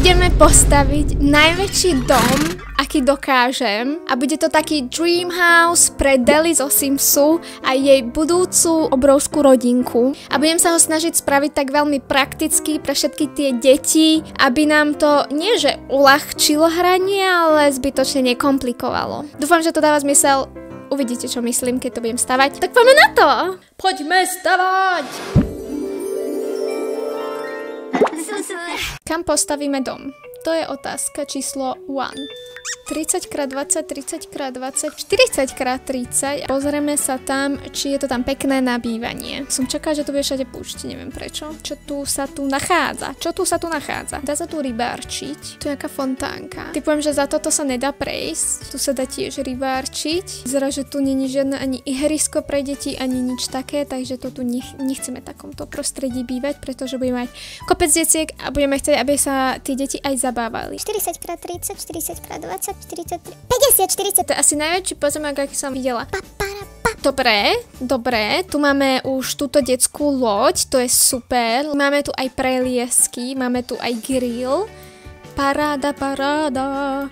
ideme postaviť najväčší dom, aký dokážem, a bude to taký dream house pre Deli zo Simsu a jej budúcu obrovskú rodinku. A budem sa ho snažiť spraviť tak veľmi prakticky pre všetky tie deti, aby nám to nie že uľahčilo hranie, ale zbytočne nekomplikovalo. Dúfam, že to dáva zmysel. Uvidíte, čo myslím, keď to budem stavať. Tak poďme na to! Poďme stavať! Kam postavíme dom? To je otázka číslo 1. 30x20, 30x20, 40x30. Pozrieme sa tam, či je to tam pekné na bývanie. Som čakala, že to bude všade púšť, neviem prečo. Čo tu sa tu nachádza? Dá sa tu rybárčiť. Tu je nejaká fontánka. Typujem, že za toto sa nedá prejsť. Tu sa dá tiež rybárčiť. Vyzerá, že tu není žiadne ani ihrisko pre deti, ani nič také, takže to tu nechceme v takomto prostredí bývať, pretože budeme mať kopec deciek a budeme chcieť, aby sa tie deti aj zabávali. 40x30, 40x20, 43, 50, 40. To je asi najväčší pozemok, aký som videla. Dobre, tu máme už túto detskú loď, to je super. Máme tu aj preliesky, máme tu aj grill. Paráda.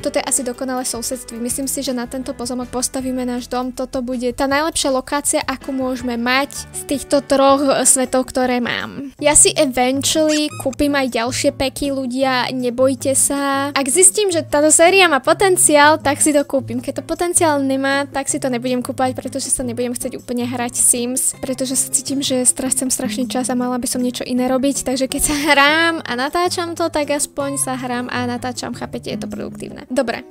Toto je asi dokonalé sousedství. Myslím si, že na tento pozemok postavíme náš dom. Toto bude tá najlepšia lokácia, akú môžeme mať z týchto troch svetov, ktoré mám. Ja si eventually kúpim aj ďalšie peky, ľudia, nebojte sa. Ak zistím, že táto séria má potenciál, tak si to kúpim. Keď to potenciál nemá, tak si to nebudem kúpať, pretože sa nebudem chcieť úplne hrať Sims, pretože sa cítim, že strácam strašný čas a mala by som niečo iné robiť. Takže keď sa hrám a natáčam to, tak aspoň sa hrám a natáčam, chápete, je to produktívne. Dobre,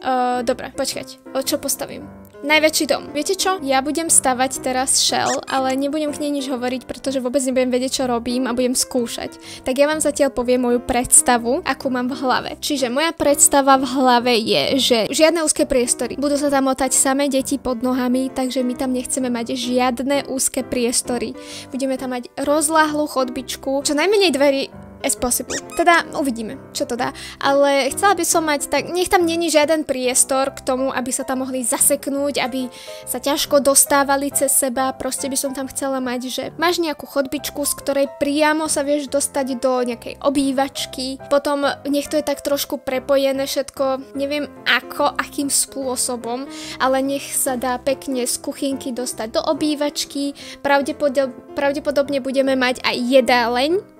počkať. Čo postavím? Najväčší dom. Viete čo? Ja budem stavať teraz shell, ale nebudem k nej nič hovoriť, pretože vôbec nebudem vedieť, čo robím a budem skúšať. Tak ja vám zatiaľ poviem moju predstavu, akú mám v hlave. Čiže moja predstava v hlave je, že žiadne úzke priestory. Budú sa tam motať samé deti pod nohami, takže my tam nechceme mať žiadne úzke priestory. Budeme tam mať rozláhlú chodbičku, čo najmenej dverí as possible. Teda uvidíme, čo to dá. Ale chcela by som mať tak, nech tam není žiaden priestor k tomu, aby sa tam mohli zaseknúť, aby sa ťažko dostávali cez seba. Proste by som tam chcela mať, že máš nejakú chodbičku, z ktorej priamo sa vieš dostať do nejakej obývačky. Potom nech to je tak trošku prepojené všetko, neviem ako, akým spôsobom, ale nech sa dá pekne z kuchynky dostať do obývačky. Pravdepodobne budeme mať aj jedáleň.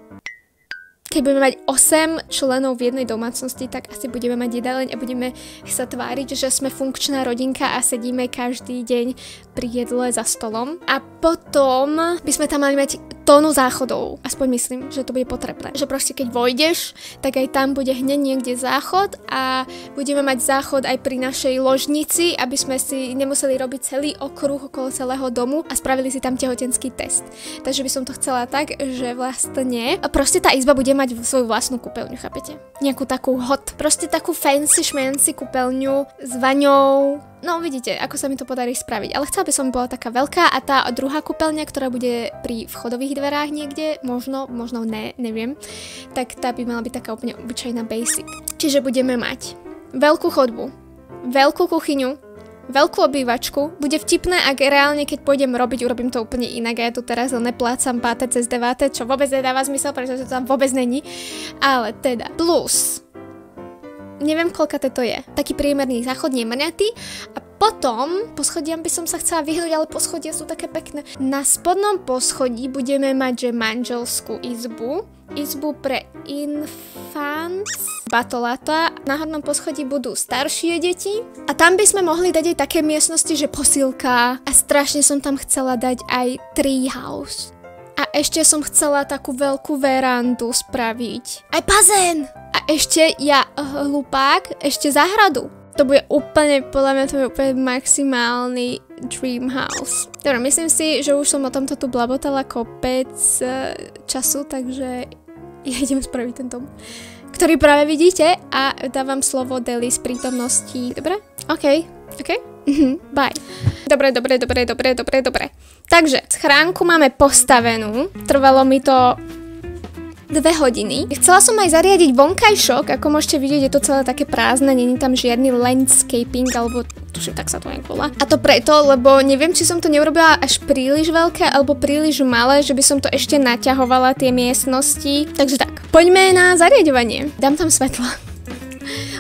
Keď budeme mať 8 členov v jednej domácnosti, tak asi budeme mať jedáleň a budeme sa tváriť, že sme funkčná rodinka a sedíme každý deň pri jedle za stolom. A potom by sme tam mali mať tónu záchodov. Aspoň myslím, že to bude potrebné. Že proste keď vojdeš, tak aj tam bude hneď niekde záchod a budeme mať záchod aj pri našej ložnici, aby sme si nemuseli robiť celý okruh okolo celého domu a spravili si tam tehotenský test. Takže by som to chcela tak, že vlastne proste tá izba bude mať svoju vlastnú kúpeľňu, chápete? Nejakú takú hot, proste takú fancy šmenci kúpeľňu s vaňou. No vidíte, ako sa mi to podarí spraviť. Ale chcela by som, bola taká veľká a tá druhá kúpeľňa, ktorá bude pri vchodových dverách niekde, možno ne, neviem, tak tá by mala byť taká úplne obyčajná basic. Čiže budeme mať veľkú chodbu, veľkú kuchyňu, veľkú obývačku. Bude vtipné, ak reálne, keď pôjdem robiť, urobím to úplne inak a ja tu teraz len neplácam 5. cez 9, čo vôbec nedáva zmysel, pretože to tam vôbec není. Ale teda, plus neviem, koľka to je. Taký priemerný záchod, nemrňatý. A potom poschodiam by som sa chcela vyhnúť, ale poschodia sú také pekné. Na spodnom poschodí budeme mať, že manželskú izbu. Izbu pre infants, batolata. Na hornom poschodí budú staršie deti. A tam by sme mohli dať aj také miestnosti, že posilka. A strašne som tam chcela dať aj treehouse. A ešte som chcela takú veľkú verandu spraviť. Aj bazén! A ešte, hlupák, ešte záhradu. To bude úplne, podľa mňa to bude úplne maximálny dream house. Dobre, myslím si, že už som o tomto tu blabotala kopec času, takže ja idem spraviť ten dom, ktorý práve vidíte a dávam slovo Deli z prítomnosti. Dobre? OK. Bye. Dobre. Takže, schránku máme postavenú. Trvalo mi to 2 hodiny. Chcela som aj zariadiť vonkajšok, ako môžete vidieť, je to celé také prázdne, není tam žiadny landscaping, alebo tuším, tak sa to nejak volá. A to preto, lebo neviem, či som to neurobila až príliš veľké, alebo príliš malé, že by som to ešte naťahovala tie miestnosti. Takže tak, poďme na zariadovanie. Dám tam svetla.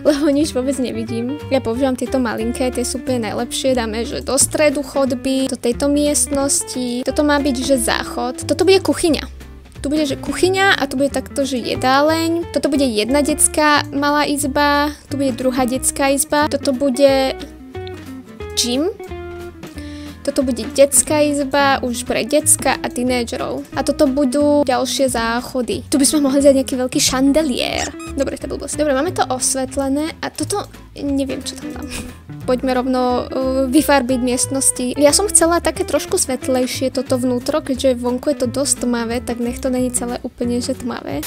lebo nič vôbec nevidím. Ja používam tieto malinké, tie sú úplne najlepšie. Dáme, že do stredu chodby, do tejto miestnosti. Toto má byť, že záchod. Toto bude kuchyňa. Tu bude, že kuchyňa a tu bude takto, že jedáleň. Toto bude jedna detská malá izba, tu bude druhá detská izba. Toto bude gym. Toto bude detská izba, už pre decka a tínedžerov. A toto budú ďalšie záchody. Tu by sme mohli dať nejaký veľký šandelier. Dobre, to je blbosť. Dobre, máme to osvetlené a toto, neviem, čo tam dám. Poďme rovno vyfarbiť miestnosti. Ja som chcela také trošku svetlejšie toto vnútro, keďže vonku je to dosť tmavé, tak nech to není celé úplne, že tmavé.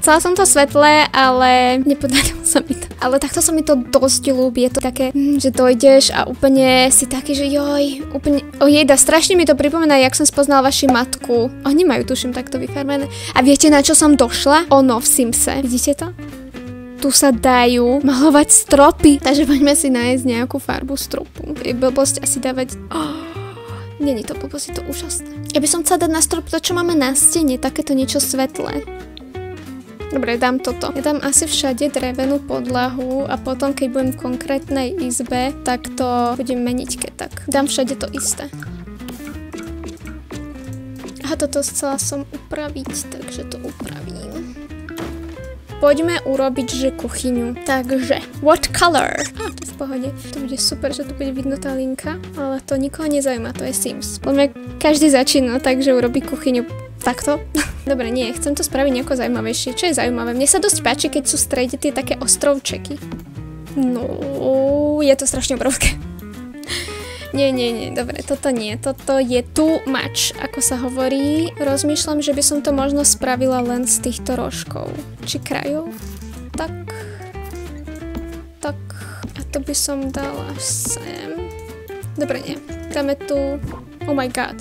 Chcela som to svetlé, ale nepodarilo sa mi to. Ale takto sa mi to dosť ľúbi. Je to také, že dojdeš a úplne si taký, že joj, úplne, ojejda, strašne mi to pripomína, jak som spoznala vaši matku. Oni majú, tuším, takto vyfarbené. A viete, na čo som došla? Ono v Simse. Vidíte to? Tu sa dajú malovať stropy. Takže poďme si nájsť nejakú farbu stropu. Je blbosť asi dávať... Není to blbosť, je to úžasné. Ja by som chcela dať na strop to, čo máme na stene, takéto niečo svetlé. Dobre, dám toto. Ja dám asi všade drevenú podlahu a potom, keď budem v konkrétnej izbe, tak to budem meniť, keď tak. Dám všade to isté. A toto chcela som upraviť, takže to upravím. Poďme urobiť, že kuchyňu. Takže, what color? To je v pohode. To bude super, že tu bude vidno tá linka, ale to nikoho nezaujíma, to je Sims. Poďme, každý začína, takže urobí kuchyňu takto. Dobre, nie, chcem to spraviť nejako zaujímavejšie. Čo je zaujímavé? Mne sa dosť páči, keď sú v strede tie také ostrovčeky. No, je to strašne obrovské. Nie, dobre, toto nie. Toto je too much, ako sa hovorí. Rozmýšľam, že by som to možno spravila len z týchto rožkov. Či krajov. Tak. A to by som dala sem. Dobre, nie. Dáme tu... Oh my god.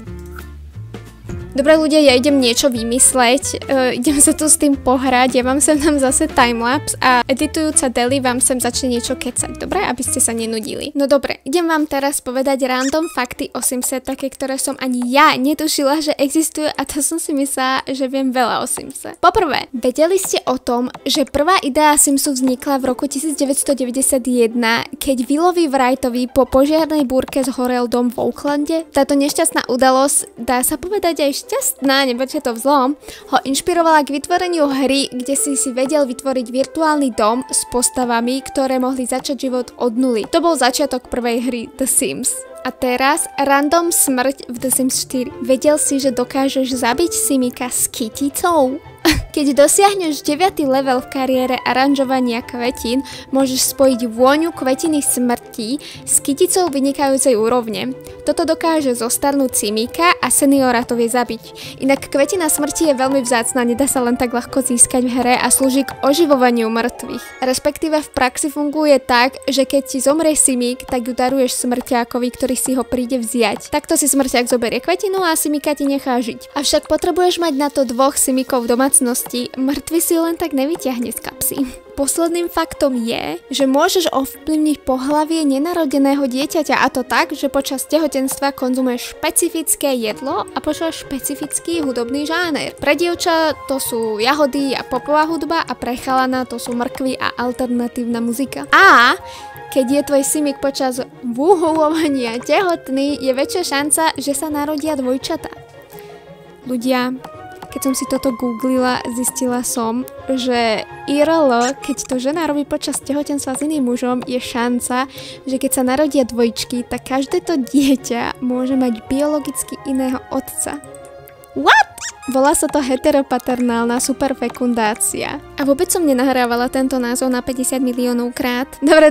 Dobre ľudia, ja idem niečo vymysleť, idem sa tu s tým pohrať, ja vám sem dám zase timelapse a editujúca Deli vám sem začne niečo kecať, dobre? Aby ste sa nenudili. No dobre, idem vám teraz povedať random fakty o Simse, také, ktoré som ani ja netušila, že existujú a to som si myslela, že viem veľa o Simse. Poprvé, vedeli ste o tom, že prvá idea Simsu vznikla v roku 1991, keď Willovi Wrightovi po požiarnej búrke zhorel dom v Oaklande? Táto nešťastná udalosť, dá sa povedať aj šťastná, nebuďte to vzlom, ho inšpirovala k vytvoreniu hry, kde si vedel vytvoriť virtuálny dom s postavami, ktoré mohli začať život od nuly. To bol začiatok prvej hry The Sims. A teraz random smrť v The Sims 4. Vedel si, že dokážeš zabiť Simika s kyticou? Keď dosiahneš 9. level v kariére aranžovania kvetín, môžeš spojiť vôňu kvetiny smrti s kyticou vynikajúcej úrovne. Toto dokáže zostarnúť Simika a seniora to vie zabiť. Inak kvetina smrti je veľmi vzácna, nedá sa len tak ľahko získať v hre a slúži k oživovaniu mŕtvych. Respektíve v praxi funguje tak, že keď ti zomrie Simik, tak ju daruješ smrťákovi, ktorý si ho príde vziať. Takto si smrťák zoberie kvetinu a Simika ti nechá žiť. Avšak potrebuješ mať na to 2 Simikov v domácnosti, mŕtvy si len tak nevyťahne z kapsy. Posledným faktom je, že môžeš ovplyvniť pohlavie nenarodeného dieťaťa, a to tak, že počas tehotenstva konzumuješ špecifické jedlo a počúvaš špecifický hudobný žáner. Pre dievča to sú jahody a popová hudba a pre chalana to sú mrkvy a alternatívna muzika. A keď je tvoj Simik počas vuhulovania tehotný, je väčšia šanca, že sa narodia dvojčatá. Ľudia, keď som si toto googlila, zistila som, že IRL, keď to žena robí počas tehotenstva s iným mužom, je šanca, že keď sa narodia dvojčky, tak každé to dieťa môže mať biologicky iného otca. What? Volá sa to heteropaternálna superfekundácia. A vôbec som nenahrávala tento názov na 50 miliónov krát. Dobre,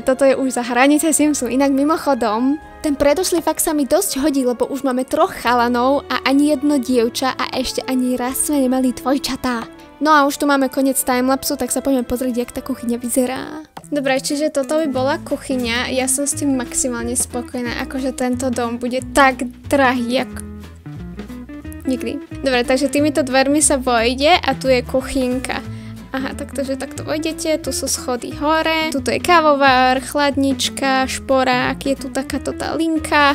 toto je už za hranice Simsu. Inak mimochodom, ten predošlý fakt sa mi dosť hodí, lebo už máme 3 chalanov a ani jedno dievča a ešte ani raz sme nemali dvojčatá. No a už tu máme koniec timelapsu, tak sa poďme pozrieť, jak tá kuchyňa vyzerá. Dobre, čiže toto by bola kuchyňa, ja som s tým maximálne spokojná, akože tento dom bude tak drahý, jak nikdy. Dobre, takže týmito dvermi sa vojde a tu je kuchynka. Aha, takže takto vojdete, tu sú schody hore, tuto je kávovár, chladnička, šporák, je tu takáto tá linka.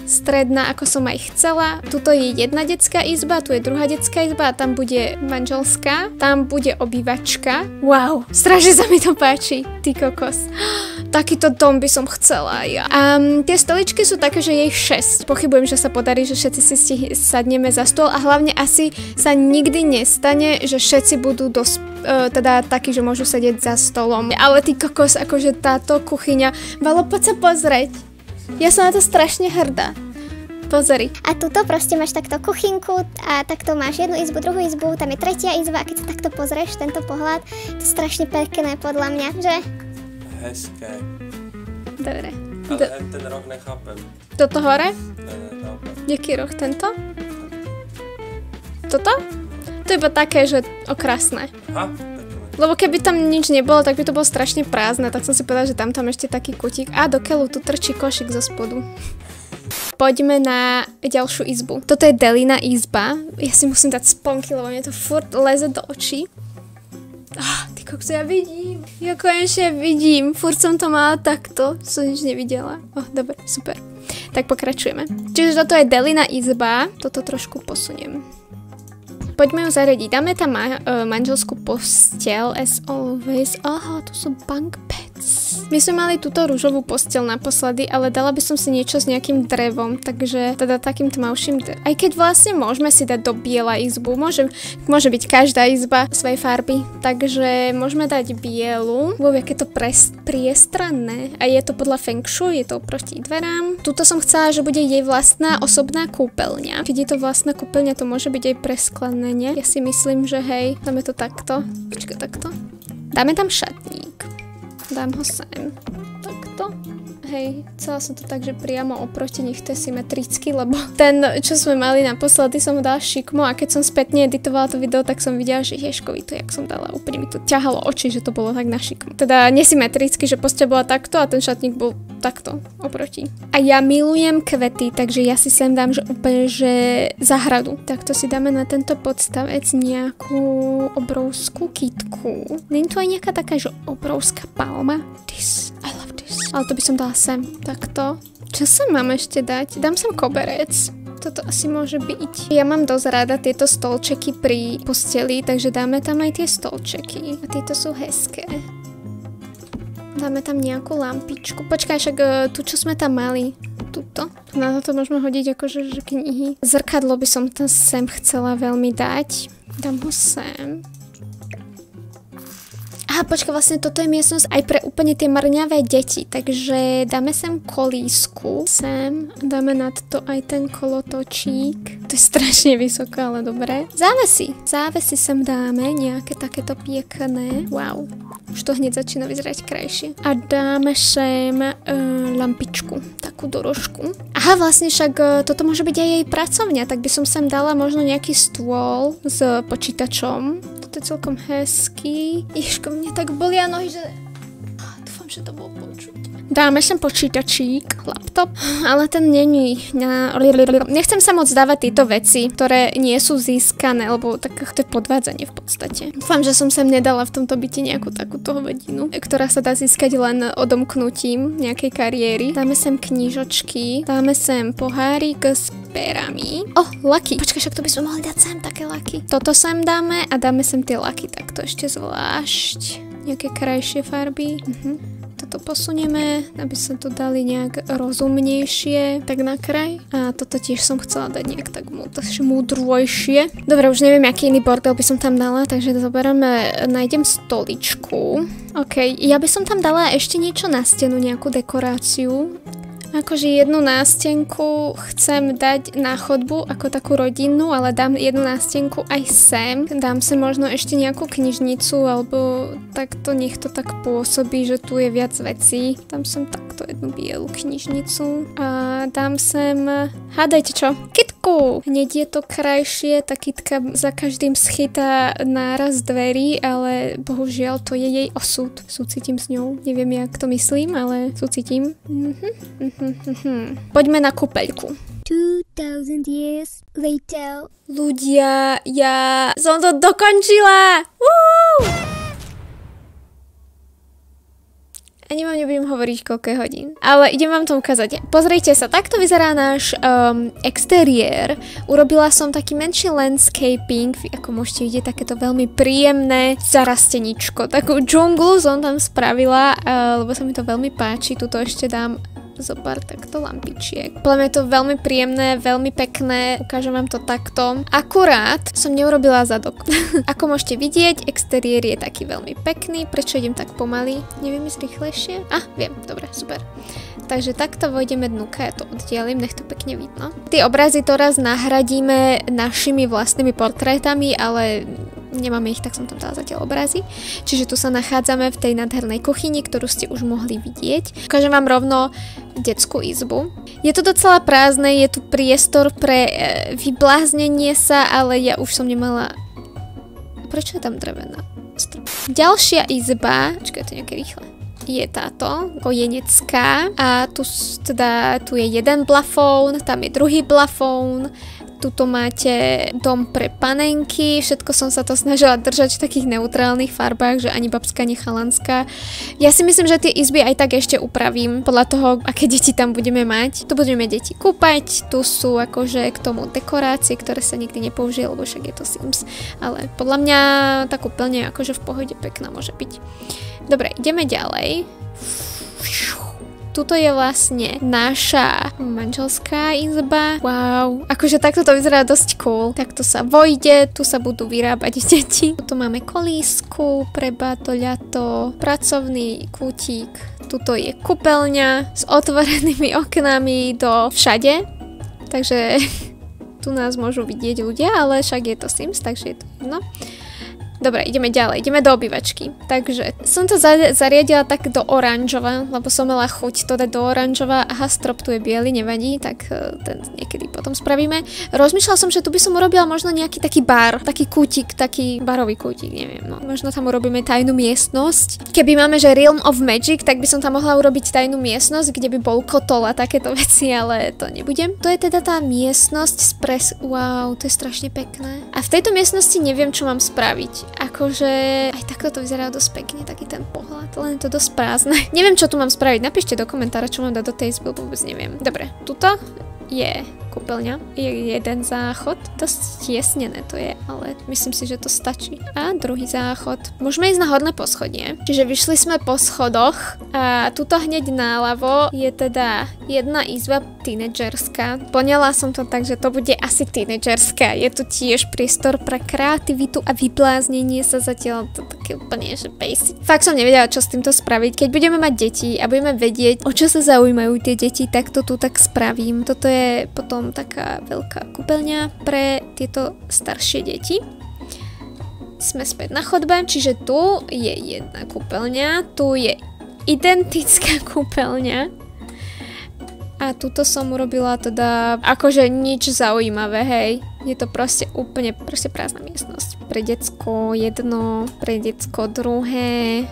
stredná, ako som aj chcela. Tuto je jedna detská izba, tu je druhá detská izba a tam bude manželská, tam bude obývačka. Wow, strašne sa mi to páči, ty kokos. Takýto dom by som chcela ja. A tie stoličky sú také, že je ich 6. Pochybujem, že sa podarí, že všetci si sadneme za stôl a hlavne asi sa nikdy nestane, že všetci budú teda takí, že môžu sedieť za stolom. Ale ty kokos, akože táto kuchyňa, Valo, poď sa pozrieť. Ja som na to strašne hrdá. Pozri. A tuto proste máš takto kuchynku a takto máš jednu izbu, druhú izbu, tam je tretia izba a keď sa takto pozrieš, tento pohľad, to je strašne pekné podľa mňa, že? Hezké. Dobre. Ale ten roh nechápem. Toto hore? Nechápem. Jaký roh? Tento? Toto? To je iba také, že okrasné. Aha, Lebo keby tam nič nebolo, tak by to bolo strašne prázdne, tak som si povedala, že tam ešte taký kutík. A do keľu tu trčí košík zo spodu. Poďme na ďalšiu izbu. Toto je Delina izba. Ja si musím dať sponky, lebo mne to furt leze do očí. Ty kokso, ja vidím. Ja konečne vidím. Furt som to mala takto. Som nič nevidela. Dobre, super. Tak pokračujeme. Čiže toto je Delina izba. Toto trošku posuniem. Poďme ju zariadiť. Dáme tam manželskú posteľ as always. Aha, tu sú bunk beds. My sme mali túto rúžovú posteľ naposledy, ale dala by som si niečo s nejakým drevom, takže teda takým tmavším aj keď vlastne môžeme si dať do biela izbu. Môže byť každá izba svojej farby, takže môžeme dať bielu. Aké to priestranné. A je to podľa Feng Shui, je to proti dverám. Tuto som chcela, že bude jej vlastná osobná kúpeľňa. Keď je to vlastná kúpeľňa, to môže byť aj presklené. Ja si myslím, že hej, dáme to takto. Počkaj, takto. Dáme tam šatník. Dám ho sem. Takto. Hej, chcela som to tak, že priamo oproti nich to je symetricky, lebo ten, čo sme mali naposledy, som mu dala šikmo a keď som spätne editovala to video, tak som videla, že ježkovi to, jak som dala, úplne mi to ťahalo oči, že to bolo tak na šikmo. Teda nesymetricky, že posteľ bola takto a ten šatník bol takto oproti. A ja milujem kvety, takže ja si sem dám, že úplne, že zahradu. Takto si dáme na tento podstavec nejakú obrovskú kytku. Není tu aj nejaká taká, že obrovská palma? I love this. Ale to by som dala sem. Takto. Čo sa mám ešte dať? Dám sem koberec. Toto asi môže byť. Ja mám dosť rada tieto stolčeky pri posteli, takže dáme tam aj tie stolčeky. A tieto sú hezké. Dáme tam nejakú lampičku. Počkaj, však tu, čo sme tam mali. Tuto. Na to môžeme hodiť akože knihy. Zrkadlo by som tam sem chcela veľmi dať. Dám ho sem. Aha, počkaj, vlastne toto je miestnosť aj pre úplne tie mrňavé deti, takže dáme sem kolísku, sem, dáme nad to aj ten kolotočík, to je strašne vysoko, ale dobré. Závesy sem dáme, nejaké takéto pekné, wow, už to hneď začína vyzerať krajšie. A dáme sem lampičku, takú dorožku. Aha, vlastne však toto môže byť aj jej pracovňa, tak by som sem dala možno nejaký stôl s počítačom. To je celkom hezký. Ježko, mne tak bolia nohy, že... Dúfam, že to bolo počuť. Dáme sem počítačík, laptop, ale ten není. Nechcem sa moc dávať tieto veci, ktoré nie sú získané, lebo tak to je podvádzanie v podstate. Dúfam, že som sem nedala v tomto byte nejakú takúto hovadinu, ktorá sa dá získať len odomknutím nejakej kariéry. Dáme sem knižočky, dáme sem pohárik s perami. Laky. Počkaj, však to by sme mohli dať sem také laky. Toto sem dáme a dáme sem tie laky, tak to ešte zvlášť. Nejaké krajšie farby. Toto posunieme, aby sa to dali nejak rozumnejšie, tak na kraj. A toto tiež som chcela dať nejak tak múdrojšie. Dobre, už neviem, aký iný bordel by som tam dala, takže nájdem stoličku. OK, ja by som tam dala ešte niečo na stenu, nejakú dekoráciu. Akože jednu nástenku chcem dať na chodbu ako takú rodinnú, ale dám jednu nástenku aj sem. Dám sem možno ešte nejakú knižnicu, alebo takto nech to tak pôsobí, že tu je viac vecí. Dám sem takto jednu bielu knižnicu a dám sem, hádajte čo? Kytku! Hneď je to krajšie, tá kytka za každým schytá náraz dverí, ale bohužiaľ to je jej osud. Súcitím s ňou, neviem, jak to myslím, ale súcitím. Poďme na kúpeľku. 2000 years later. Ľudia, ja som to dokončila! Ani vám nebudem hovoriť koľko hodín. Ale idem vám to ukázať. Pozrite sa, takto vyzerá náš exteriér. Urobila som taký menší landscaping, ako môžete vidieť, takéto veľmi príjemné zarasteničko. Takú džunglu som tam spravila, lebo sa mi to veľmi páči. Tuto ešte dám zo pár takto lampičiek. Podľa mňa je to veľmi príjemné, veľmi pekné. Ukážem vám to takto. Akurát som neurobila zadok. Ako môžete vidieť, exteriér je taký veľmi pekný. Prečo idem tak pomaly? Neviem ísť rýchlejšie? Viem. Dobre, super. Takže takto vojdeme dnuka, ja to oddielím, nech to pekne vidno. Tie obrazy teraz nahradíme našimi vlastnými portrétami, ale nemáme ich, tak som tam dala zatiaľ obrazy. Čiže tu sa nachádzame v tej nádhernej kuchyni, ktorú ste už mohli vidieť. Ukážem vám rovno detskú izbu. Je to docela prázdne, je tu priestor pre vybláznenie sa, ale ja už som nemala... Prečo je tam drevená? Ďalšia izba... Počkaj, to nejaké rýchle. Je táto, kojenecká. A tu je jeden plafón, tam je druhý plafón. Tuto máte dom pre panenky, všetko som sa to snažila držať v takých neutrálnych farbách, že ani babská, ani chalanská. Ja si myslím, že tie izby aj tak ešte upravím, podľa toho, aké deti tam budeme mať. Tu budeme deti kúpať, tu sú akože k tomu dekorácie, ktoré sa nikdy nepoužije, lebo však je to Sims. Ale podľa mňa tá kúpeľňa akože v pohode pekná môže byť. Dobre, ideme ďalej. Tuto je vlastne naša manželská izba. Wow, akože takto to vyzerá dosť cool. Takto sa vojde, tu sa budú vyrábať deti. Tu máme kolísku pre batoľato, pracovný kútik. Tuto je kúpeľňa s otvorenými oknami do všade. Takže tu nás môžu vidieť ľudia, ale však je to Sims, takže je to jedno. Dobre, ideme ďalej, ideme do obývačky. Takže som to zariadila tak do oranžova, lebo som mala chuť to dať do oranžova. Aha, strop tu je biely, nevadí, tak ten niekedy potom spravíme. Rozmýšľala som, že tu by som urobila možno nejaký taký bar, taký kútik, taký barový kútik, neviem, no. Možno tam urobíme tajnú miestnosť. Keby máme, že Realm of Magic, tak by som tam mohla urobiť tajnú miestnosť, kde by bol kotol a takéto veci, ale to nebudem. To je teda tá miestnosť wow, to je strašne pekné. A v tejto miestnosti neviem, čo mám spraviť. Akože aj takto to vyzerá dosť pekne, taký ten pohľad, len je to dosť prázdne. Neviem, čo tu mám spraviť, napíšte do komentára, čo mám dať do tej izby, vôbec neviem. Dobre, tuto je kúpeľňa, je jeden záchod, dosť tiesnené to je, ale myslím si, že to stačí. A druhý záchod. Môžeme ísť na horné poschodie, čiže vyšli sme po schodoch a tuto hneď náľavo je teda jedna izba tínedžerská. Poňala som to tak, že to bude asi tínedžerská. Je tu tiež priestor pre kreativitu a vybláznenie sa, zatiaľ to také úplne, že basic. Fakt som nevedela, čo s týmto spraviť. Keď budeme mať deti a budeme vedieť, o čo sa zaujímajú tie deti, tak to tu tak spravím. Toto je potom taká veľká kúpeľňa pre tieto staršie deti. Sme späť na chodbe, čiže tu je jedna kúpeľňa, tu je identická kúpeľňa a tuto som urobila teda akože nič zaujímavé, hej. Je to proste úplne prázdna miestnosť. Pre decko jedno, pre decko druhé.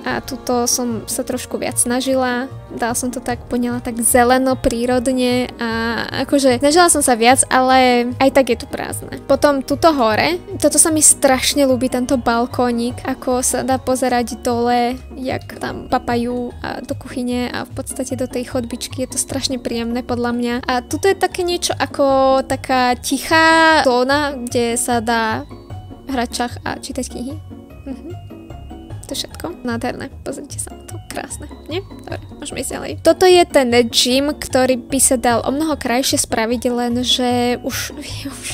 A tuto som sa trošku viac snažila, dala som to tak, poňala tak zeleno, prírodne a akože snažila som sa viac, ale aj tak je tu prázdne. Potom tuto hore, toto sa mi strašne ľúbi, tento balkónik, ako sa dá pozerať dole, jak tam papajú a do kuchyne a v podstate do tej chodbičky, je to strašne príjemné podľa mňa. A tuto je také niečo ako taká tichá zóna, kde sa dá hrať šach a čítať knihy. To je všetko. Nádherné. Pozrite sa na to. Krásne. Nie? Dobre, môžeme ísť ďalej. Toto je ten gym, ktorý by sa dal o mnoho krajšie spraviť, len že už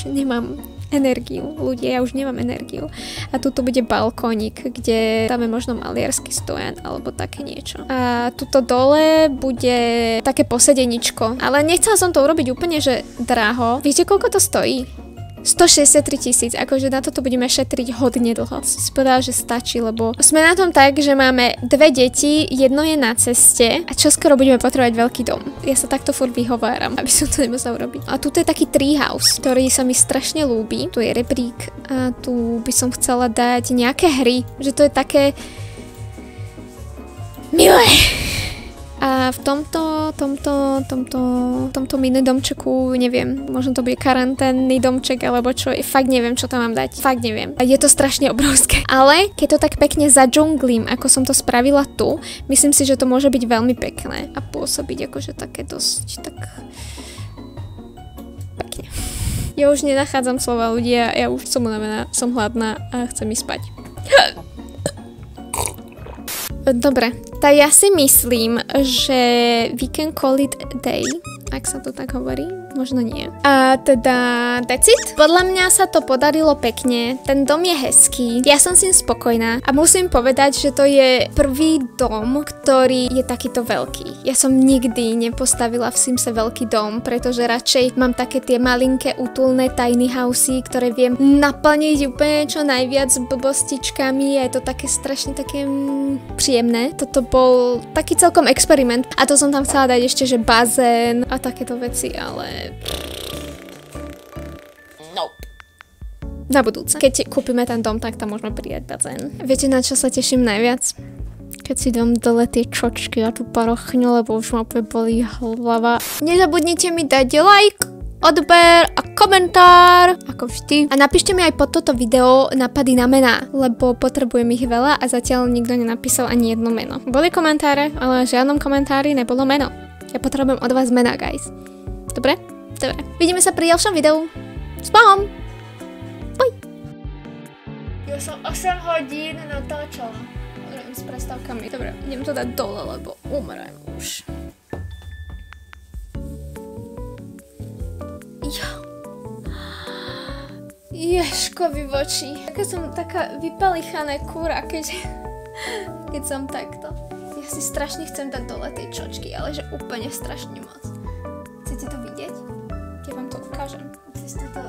nemám energiu. Ľudia, ja už nemám energiu. A tuto bude balkónik, kde dáme možno maliarsky stojan alebo také niečo. A tuto dole bude také posedeničko. Ale nechcela som to urobiť úplne, že draho. Viete, koľko to stojí? 163 000, akože na toto budeme šetriť hodne dlho. Si povedala, že stačí, lebo sme na tom tak, že máme dve deti, jedno je na ceste a čoskoro budeme potrebovať veľký dom. Ja sa takto furt vyhováram, aby som to nemusela urobiť. A tuto je taký treehouse, ktorý sa mi strašne ľúbi. Tu je rebrík a tu by som chcela dať nejaké hry, že to je také milé. A v tomto mini domčeku, neviem, možno to bude karanténny domček, alebo čo, fakt neviem, čo tam mám dať, fakt neviem. Je to strašne obrovské, ale keď to tak pekne zadžunglím, ako som to spravila tu, myslím si, že to môže byť veľmi pekné a pôsobiť akože také dosť tak pekne. Ja už nenachádzam slova ľudia, ja už som unavená, som hladná a chcem ísť spať. Dobre, tak ja si myslím, že we can call it a day, ak sa to tak hovorí, možno nie. A teda, that's it. Podľa mňa sa to podarilo pekne, ten dom je hezký, ja som s ním spokojná a musím povedať, že to je prvý dom, ktorý je takýto veľký. Ja som nikdy nepostavila v Simse veľký dom, pretože radšej mám také tie malinké, útulné tiny housey, ktoré viem naplniť úplne čo najviac s blbostičkami a je to také strašne také príjemné. Toto bol taký celkom experiment a to som tam chcela dať ešte, že bazén a takéto veci, ale nope. Na budúce. Keď kúpime ten dom, tak tam môžeme pridať bazén. Viete, na čo sa teším najviac? Keď si dám dole tie čočky a tú parochňu, lebo už ma úplne bolí hlava. Nezabudnite mi dať like, odber a komentár, ako vždy. A napíšte mi aj pod toto video nápady na mená, lebo potrebujem ich veľa a zatiaľ nikto nenapísal ani jedno meno. Boli komentáre, ale v žiadnom komentári nebolo meno. Ja potrebujem od vás mená, guys. Dobre? Dobre. Vidíme sa pri ďalšom videu. S Bohom! Bye! Ja som 8 hodín natáčala. S prestávkami. Dobre, idem to dať dole, lebo umrem už. Ježkovi voči. Taká som taká vypalichané kúra, keď som takto. Ja si strašne chcem dať dole tie čočky, ale že úplne strašne moc. Chcete to vidieť? Ja vám to ukážem. Cez túto